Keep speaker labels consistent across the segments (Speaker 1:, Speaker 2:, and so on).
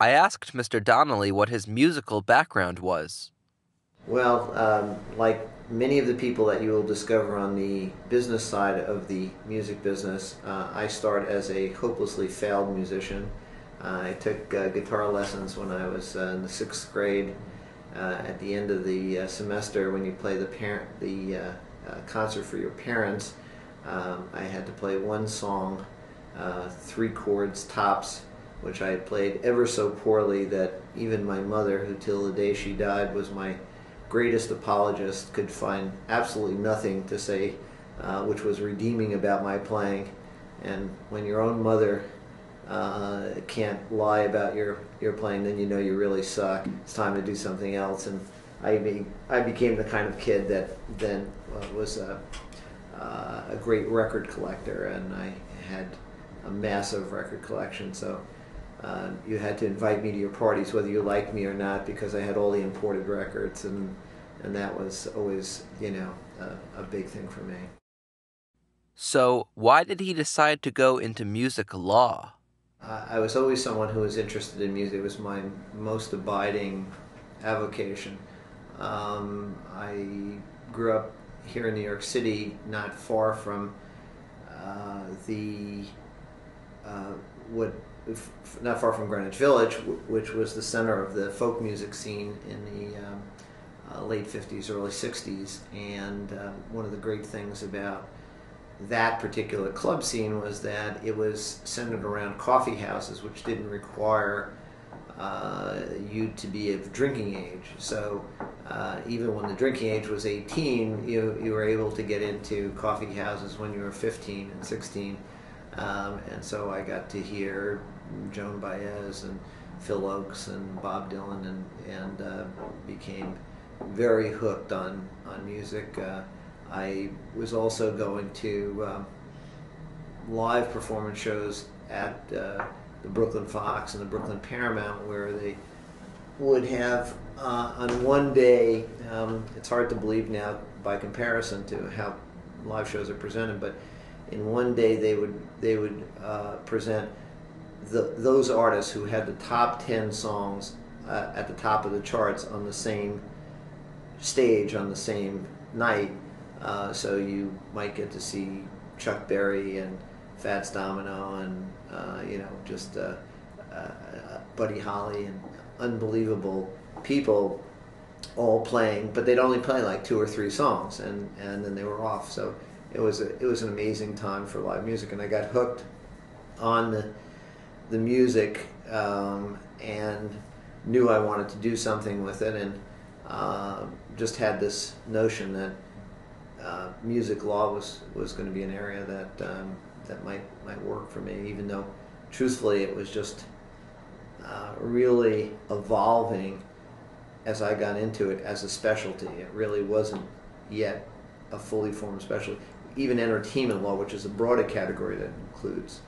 Speaker 1: I asked Mr. Donnelly what his musical background was.
Speaker 2: Well, like many of the people that you will discover on the business side of the music business, I started as a hopelessly failed musician. I took guitar lessons when I was in the sixth grade. At the end of the semester, when you play the concert for your parents, I had to play one song, three chords tops, which I had played ever so poorly that even my mother, who till the day she died was my greatest apologist, could find absolutely nothing to say which was redeeming about my playing. And when your own mother can't lie about your playing, then you know you really suck. It's time to do something else. And I became the kind of kid that then was a great record collector, and I had a massive record collection. So you had to invite me to your parties whether you liked me or not, because I had all the imported records, and that was always, a big thing for me.
Speaker 1: So, why did he decide to go into music law?
Speaker 2: I was always someone who was interested in music. It was my most abiding avocation. I grew up here in New York City, not far from the what not far from Greenwich Village, which was the center of the folk music scene in the late 50s, early 60s. And one of the great things about that particular club scene was that it was centered around coffee houses, which didn't require you to be of drinking age. So even when the drinking age was 18, you were able to get into coffee houses when you were 15 and 16. And so I got to hear Joan Baez and Phil Oakes and Bob Dylan, and became very hooked on music. I was also going to live performance shows at the Brooklyn Fox and the Brooklyn Paramount, where they would have on one day, it's hard to believe now by comparison to how live shows are presented, but in one day they would present those artists who had the top 10 songs at the top of the charts on the same stage on the same night. So you might get to see Chuck Berry and Fats Domino and just Buddy Holly and unbelievable people all playing, but they'd only play like two or three songs, and then they were off. So it was an amazing time for live music, and I got hooked on the music, and knew I wanted to do something with it, and just had this notion that music law was going to be an area that might work for me, even though truthfully it was just really evolving as I got into it as a specialty. It really wasn't yet a fully formed specialty. Even entertainment law, which is a broader category that includes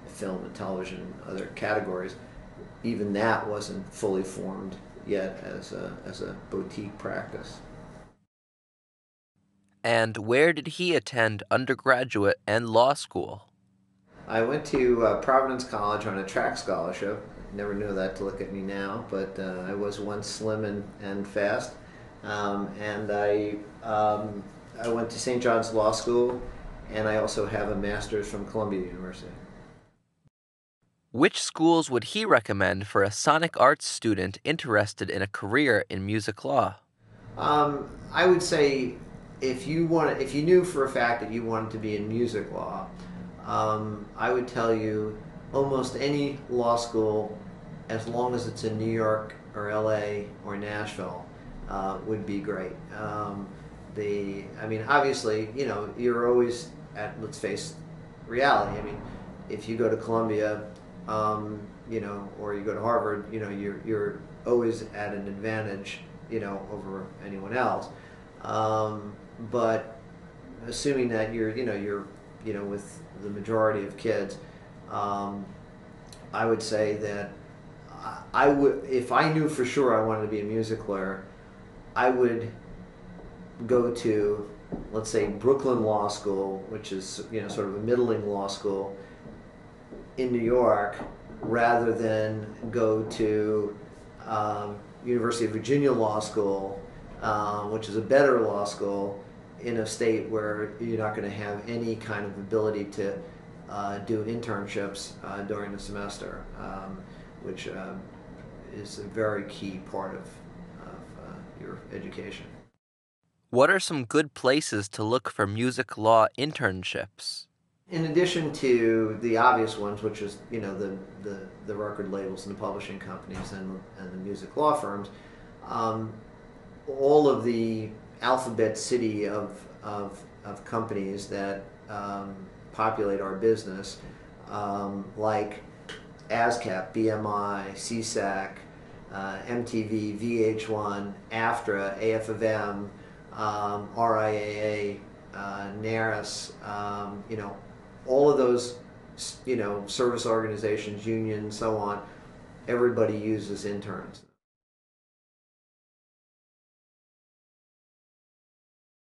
Speaker 2: film and television and other categories, even that wasn't fully formed yet as a boutique practice.
Speaker 1: And where did he attend undergraduate and law school?
Speaker 2: I went to Providence College on a track scholarship. Never knew that to look at me now, but I was once slim and fast. And I went to St. John's Law School, and I also have a master's from Columbia University.
Speaker 1: Which schools would he recommend for a sonic arts student interested in a career in music law?
Speaker 2: I would say if you knew for a fact that you wanted to be in music law, I would tell you almost any law school, as long as it's in New York or LA or Nashville, would be great. Obviously, you're always at, let's face reality. I mean, if you go to Columbia, or you go to Harvard, you're always at an advantage, over anyone else. But assuming that you're with the majority of kids, I would say that I would, if I knew for sure I wanted to be a music lawyer, I would go to, let's say, Brooklyn Law School, which is sort of a middling law school in New York, rather than go to University of Virginia Law School, which is a better law school in a state where you're not going to have any kind of ability to do internships during the semester, which is a very key part of your education.
Speaker 1: What are some good places to look for music law internships?
Speaker 2: In addition to the obvious ones, which is the record labels and the publishing companies and the music law firms, um, all of the alphabet city of companies that populate our business, like ASCAP, BMI, CSAC, MTV, VH1, AFTRA, AFM, RIAA, NARIS, all of those, service organizations, unions, so on, everybody uses interns.